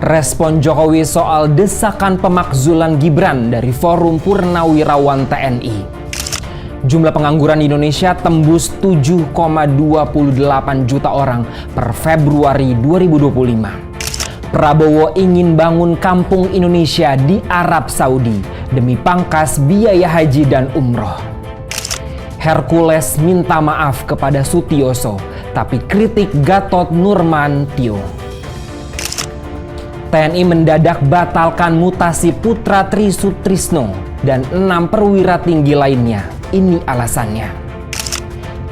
Respon Jokowi soal desakan pemakzulan Gibran dari Forum Purnawirawan TNI. Jumlah pengangguran di Indonesia tembus 7,28 juta orang per Februari 2025. Prabowo ingin bangun kampung Indonesia di Arab Saudi demi pangkas biaya haji dan umroh. Hercules minta maaf kepada Sutioso, tapi kritik Gatot Nurmantio. TNI mendadak batalkan mutasi Putra Tri Sutrisno dan 6 perwira tinggi lainnya. Ini alasannya.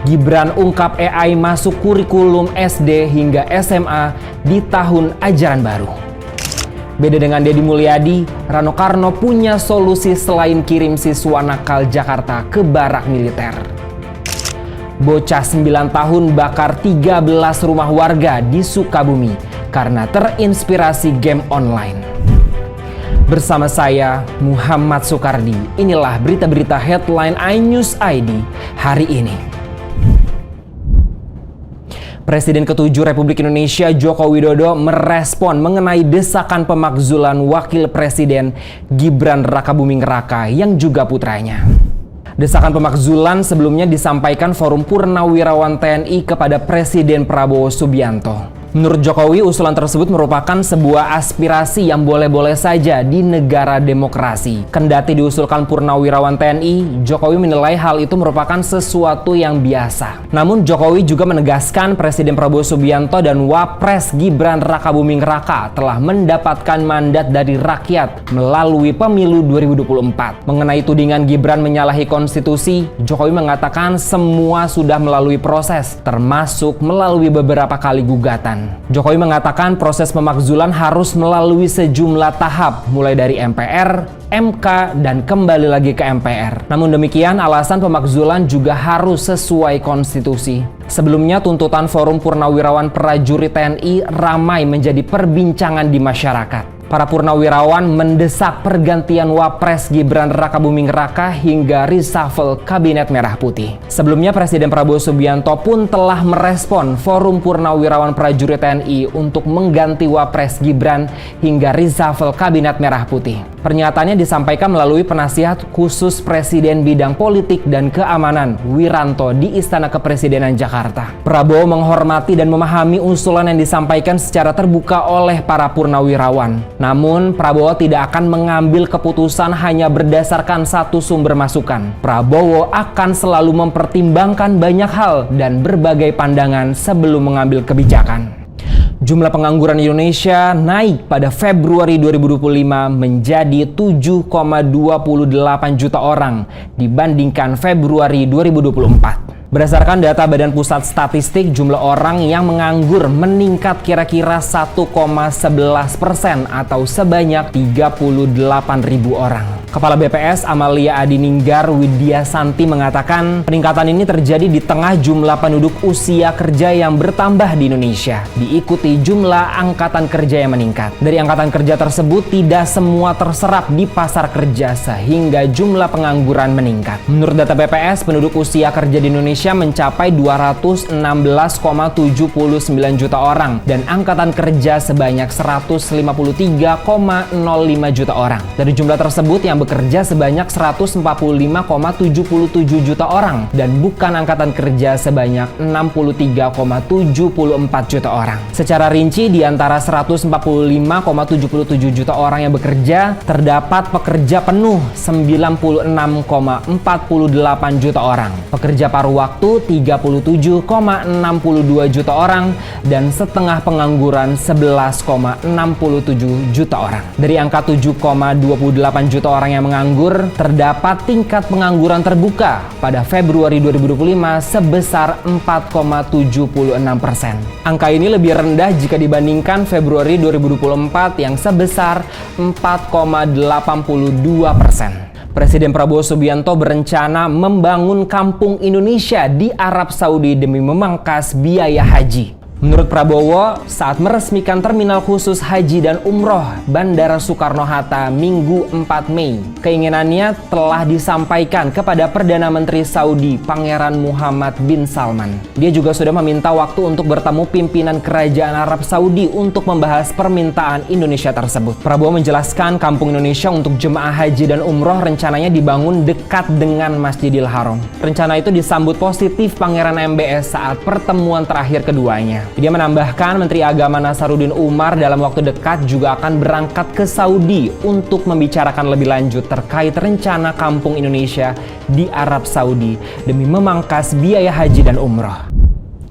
Gibran ungkap AI masuk kurikulum SD hingga SMA di tahun ajaran baru. Beda dengan Deddy Mulyadi, Rano Karno punya solusi selain kirim siswa nakal Jakarta ke barak militer. Bocah 9 tahun bakar 13 rumah warga di Sukabumi karena terinspirasi game online. Bersama saya, Muhammad Soekardi, inilah berita-berita headline iNews ID hari ini. Presiden ke-7 Republik Indonesia Joko Widodo merespon mengenai desakan pemakzulan Wakil Presiden Gibran Rakabuming Raka yang juga putranya. Desakan pemakzulan sebelumnya disampaikan Forum Purnawirawan TNI kepada Presiden Prabowo Subianto. Menurut Jokowi, usulan tersebut merupakan sebuah aspirasi yang boleh-boleh saja di negara demokrasi. Kendati diusulkan Purnawirawan TNI, Jokowi menilai hal itu merupakan sesuatu yang biasa. Namun Jokowi juga menegaskan Presiden Prabowo Subianto dan Wapres Gibran Rakabuming Raka telah mendapatkan mandat dari rakyat melalui pemilu 2024. Mengenai tudingan Gibran menyalahi konstitusi, Jokowi mengatakan semua sudah melalui proses, termasuk melalui beberapa kali gugatan. Jokowi mengatakan proses pemakzulan harus melalui sejumlah tahap, mulai dari MPR, MK, dan kembali lagi ke MPR. Namun demikian, alasan pemakzulan juga harus sesuai konstitusi. Sebelumnya, tuntutan Forum Purnawirawan Prajurit TNI ramai menjadi perbincangan di masyarakat. Para purnawirawan mendesak pergantian Wapres Gibran Rakabuming Raka hingga reshuffle Kabinet Merah Putih. Sebelumnya Presiden Prabowo Subianto pun telah merespon Forum Purnawirawan Prajurit TNI untuk mengganti Wapres Gibran hingga reshuffle Kabinet Merah Putih. Pernyataannya disampaikan melalui penasihat khusus Presiden Bidang Politik dan Keamanan Wiranto di Istana Kepresidenan Jakarta. Prabowo menghormati dan memahami usulan yang disampaikan secara terbuka oleh para purnawirawan. Namun, Prabowo tidak akan mengambil keputusan hanya berdasarkan satu sumber masukan. Prabowo akan selalu mempertimbangkan banyak hal dan berbagai pandangan sebelum mengambil kebijakan. Jumlah pengangguran Indonesia naik pada Februari 2025 menjadi 7,28 juta orang dibandingkan Februari 2024. Berdasarkan data Badan Pusat Statistik, jumlah orang yang menganggur meningkat kira-kira 1,11% atau sebanyak 38.000 orang. Kepala BPS Amalia Adininggar Widiasanti mengatakan peningkatan ini terjadi di tengah jumlah penduduk usia kerja yang bertambah di Indonesia, diikuti jumlah angkatan kerja yang meningkat. Dari angkatan kerja tersebut, tidak semua terserap di pasar kerja sehingga jumlah pengangguran meningkat. Menurut data BPS, penduduk usia kerja di Indonesia mencapai 216,79 juta orang dan angkatan kerja sebanyak 153,05 juta orang. Dari jumlah tersebut yang bekerja sebanyak 145,77 juta orang dan bukan angkatan kerja sebanyak 63,74 juta orang. Secara rinci, di antara 145,77 juta orang yang bekerja, terdapat pekerja penuh 96,48 juta orang, pekerja paruh waktu 37,62 juta orang, dan setengah pengangguran 11,67 juta orang. Dari angka 7,28 juta orang yang menganggur, terdapat tingkat pengangguran terbuka pada Februari 2025 sebesar 4,76%. Angka ini lebih rendah jika dibandingkan Februari 2024 yang sebesar 4,82%. Presiden Prabowo Subianto berencana membangun kampung Indonesia di Arab Saudi demi memangkas biaya haji. Menurut Prabowo, saat meresmikan Terminal Khusus Haji dan Umroh Bandara Soekarno-Hatta Minggu 4 Mei, keinginannya telah disampaikan kepada Perdana Menteri Saudi Pangeran Muhammad bin Salman. Dia juga sudah meminta waktu untuk bertemu pimpinan Kerajaan Arab Saudi untuk membahas permintaan Indonesia tersebut. Prabowo menjelaskan Kampung Indonesia untuk jemaah haji dan umroh rencananya dibangun dekat dengan Masjidil Haram. Rencana itu disambut positif Pangeran MBS saat pertemuan terakhir keduanya. Dia menambahkan Menteri Agama Nasaruddin Umar dalam waktu dekat juga akan berangkat ke Saudi untuk membicarakan lebih lanjut terkait rencana Kampung Indonesia di Arab Saudi demi memangkas biaya haji dan umroh.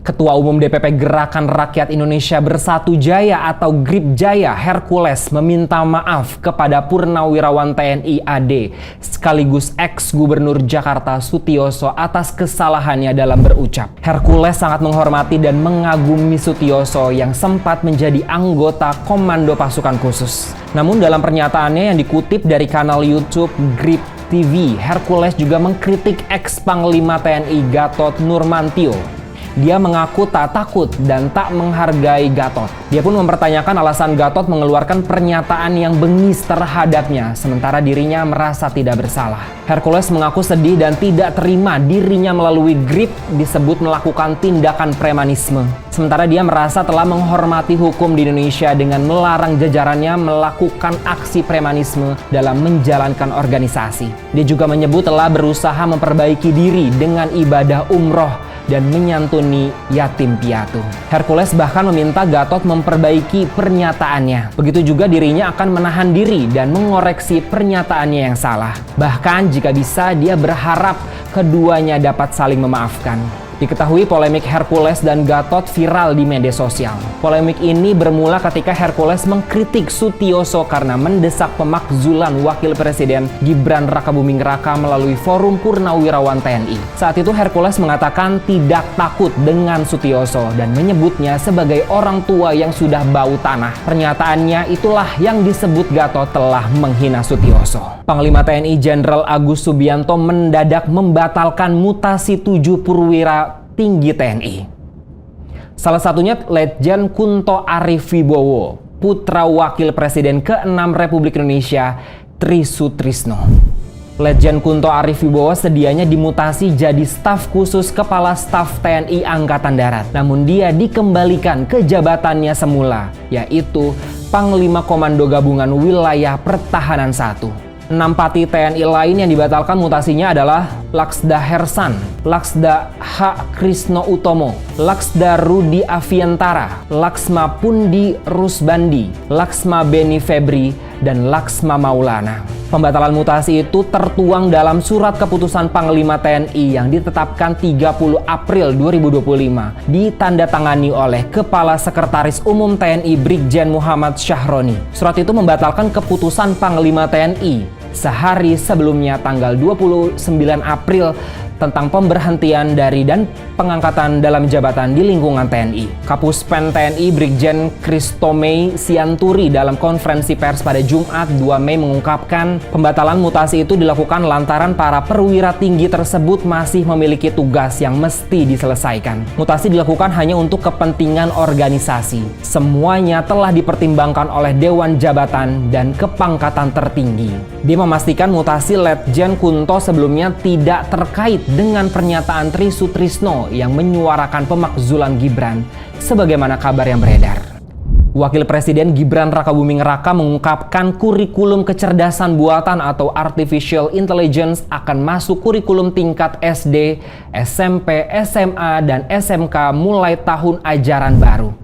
Ketua Umum DPP Gerakan Rakyat Indonesia Bersatu Jaya atau GRIP Jaya, Hercules, meminta maaf kepada Purnawirawan TNI AD sekaligus ex-Gubernur Jakarta Sutioso atas kesalahannya dalam berucap. Hercules sangat menghormati dan mengagumi Sutioso yang sempat menjadi anggota Komando Pasukan Khusus. Namun dalam pernyataannya yang dikutip dari kanal YouTube GRIP TV, Hercules juga mengkritik ex-Panglima TNI Gatot Nurmantio. Dia mengaku tak takut dan tak menghargai Gatot. Dia pun mempertanyakan alasan Gatot mengeluarkan pernyataan yang bengis terhadapnya, sementara dirinya merasa tidak bersalah. Hercules mengaku sedih dan tidak terima dirinya melalui GRIP disebut melakukan tindakan premanisme. Sementara dia merasa telah menghormati hukum di Indonesia dengan melarang jajarannya melakukan aksi premanisme dalam menjalankan organisasi. Dia juga menyebut telah berusaha memperbaiki diri dengan ibadah umroh dan menyantuni yatim piatu. Hercules bahkan meminta Gatot memperbaiki pernyataannya. Begitu juga dirinya akan menahan diri dan mengoreksi pernyataannya yang salah. Bahkan jika bisa, dia berharap keduanya dapat saling memaafkan. Diketahui polemik Hercules dan Gatot viral di media sosial. Polemik ini bermula ketika Hercules mengkritik Sutioso karena mendesak pemakzulan Wakil Presiden Gibran Rakabuming Raka melalui Forum Purnawirawan TNI. Saat itu Hercules mengatakan tidak takut dengan Sutioso dan menyebutnya sebagai orang tua yang sudah bau tanah. Pernyataannya itulah yang disebut Gatot telah menghina Sutioso. Panglima TNI Jenderal Agus Subianto mendadak membatalkan mutasi 7 purwira tinggi TNI. Salah satunya Letjen Kunto Arif Wibowo, putra Wakil Presiden ke-6 Republik Indonesia Tri Sutrisno. Letjen Kunto Arif Wibowo sedianya dimutasi jadi staf khusus Kepala Staf TNI Angkatan Darat. Namun dia dikembalikan ke jabatannya semula, yaitu Panglima Komando Gabungan Wilayah Pertahanan 1. 6 pati TNI lain yang dibatalkan mutasinya adalah Laksda Hersan, Laksda H. Krisno Utomo, Laksda Rudi Aviantara, Laksma Pundi Rusbandi, Laksma Beni Febri, dan Laksma Maulana. Pembatalan mutasi itu tertuang dalam surat keputusan Panglima TNI yang ditetapkan 30 April 2025, ditandatangani oleh Kepala Sekretaris Umum TNI Brigjen Muhammad Syahroni. Surat itu membatalkan keputusan Panglima TNI sehari sebelumnya tanggal 29 April tentang pemberhentian dari dan pengangkatan dalam jabatan di lingkungan TNI. Kapuspen TNI Brigjen Kristomei Sianturi dalam konferensi pers pada Jumat 2 Mei mengungkapkan pembatalan mutasi itu dilakukan lantaran para perwira tinggi tersebut masih memiliki tugas yang mesti diselesaikan. Mutasi dilakukan hanya untuk kepentingan organisasi. Semuanya telah dipertimbangkan oleh Dewan Jabatan dan Kepangkatan Tertinggi. Dia memastikan mutasi Letjen Kunto sebelumnya tidak terkait dengan pernyataan Tri Sutrisno yang menyuarakan pemakzulan Gibran sebagaimana kabar yang beredar. Wakil Presiden Gibran Rakabuming Raka mengungkapkan kurikulum kecerdasan buatan atau Artificial Intelligence akan masuk kurikulum tingkat SD, SMP, SMA, dan SMK mulai tahun ajaran baru.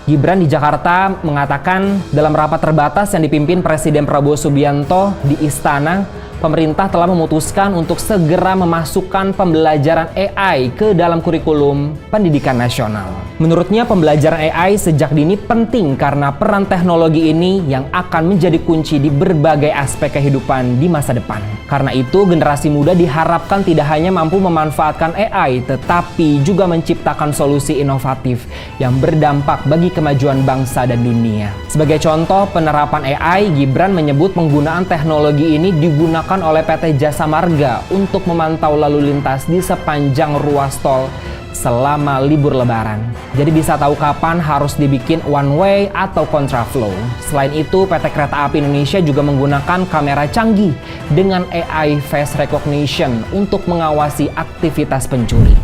Gibran di Jakarta mengatakan dalam rapat terbatas yang dipimpin Presiden Prabowo Subianto di Istana, pemerintah telah memutuskan untuk segera memasukkan pembelajaran AI ke dalam kurikulum pendidikan nasional. Menurutnya pembelajaran AI sejak dini penting karena peran teknologi ini yang akan menjadi kunci di berbagai aspek kehidupan di masa depan. Karena itu generasi muda diharapkan tidak hanya mampu memanfaatkan AI tetapi juga menciptakan solusi inovatif yang berdampak bagi kemajuan bangsa dan dunia. Sebagai contoh penerapan AI, Gibran menyebut penggunaan teknologi ini digunakan oleh PT Jasa Marga untuk memantau lalu lintas di sepanjang ruas tol selama libur lebaran. Jadi bisa tahu kapan harus dibikin one way atau kontraflow. Selain itu, PT Kereta Api Indonesia juga menggunakan kamera canggih dengan AI face recognition untuk mengawasi aktivitas pencuri.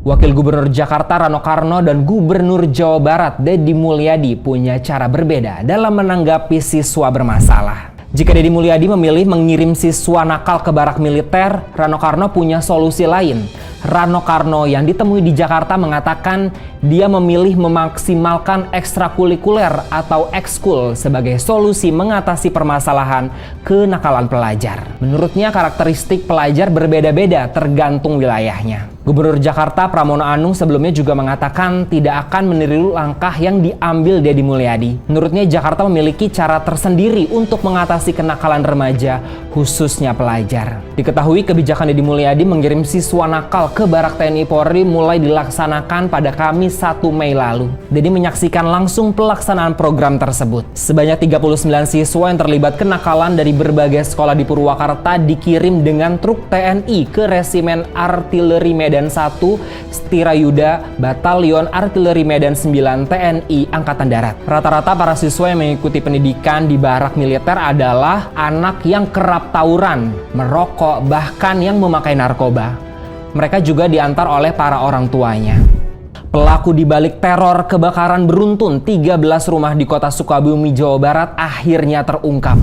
Wakil Gubernur Jakarta Rano Karno dan Gubernur Jawa Barat Deddy Mulyadi punya cara berbeda dalam menanggapi siswa bermasalah. Jika Deddy Mulyadi memilih mengirim siswa nakal ke barak militer, Rano Karno punya solusi lain. Rano Karno yang ditemui di Jakarta mengatakan dia memilih memaksimalkan ekstrakurikuler atau ekskul sebagai solusi mengatasi permasalahan kenakalan pelajar. Menurutnya karakteristik pelajar berbeda-beda tergantung wilayahnya. Gubernur Jakarta Pramono Anung sebelumnya juga mengatakan tidak akan meniru langkah yang diambil Deddy Mulyadi. Menurutnya Jakarta memiliki cara tersendiri untuk mengatasi kenakalan remaja, khususnya pelajar. Diketahui kebijakan Deddy Mulyadi mengirim siswa nakal ke barak TNI Polri mulai dilaksanakan pada Kamis 1 Mei lalu. Deddy menyaksikan langsung pelaksanaan program tersebut. Sebanyak 39 siswa yang terlibat kenakalan dari berbagai sekolah di Purwakarta dikirim dengan truk TNI ke Resimen Artileri Medan 1 Stirayuda Batalion Artileri Medan 9 TNI Angkatan Darat. Rata-rata para siswa yang mengikuti pendidikan di barak militer adalah anak yang kerap tawuran, merokok, bahkan yang memakai narkoba. Mereka juga diantar oleh para orang tuanya. Pelaku dibalik teror kebakaran beruntun 13 rumah di kota Sukabumi, Jawa Barat akhirnya terungkap.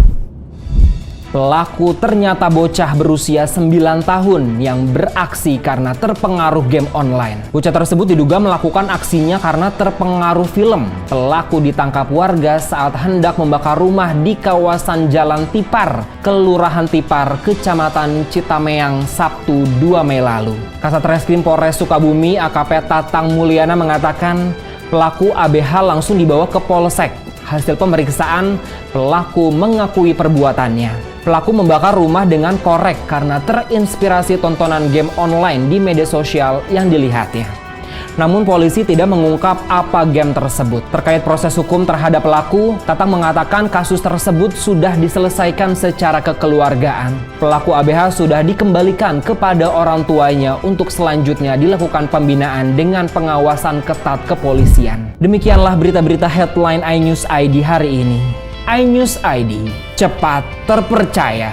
Pelaku ternyata bocah berusia 9 tahun yang beraksi karena terpengaruh game online. Bocah tersebut diduga melakukan aksinya karena terpengaruh film. Pelaku ditangkap warga saat hendak membakar rumah di kawasan Jalan Tipar, Kelurahan Tipar, Kecamatan Citameang, Sabtu 2 Mei lalu. Kasat Reskrim Polres Sukabumi AKP Tatang Mulyana mengatakan pelaku ABH langsung dibawa ke Polsek. Hasil pemeriksaan, pelaku mengakui perbuatannya. Pelaku membakar rumah dengan korek karena terinspirasi tontonan game online di media sosial yang dilihatnya. Namun polisi tidak mengungkap apa game tersebut. Terkait proses hukum terhadap pelaku, Tatang mengatakan kasus tersebut sudah diselesaikan secara kekeluargaan. Pelaku ABH sudah dikembalikan kepada orang tuanya untuk selanjutnya dilakukan pembinaan dengan pengawasan ketat kepolisian. Demikianlah berita-berita headline iNews ID hari ini. iNews ID, cepat terpercaya.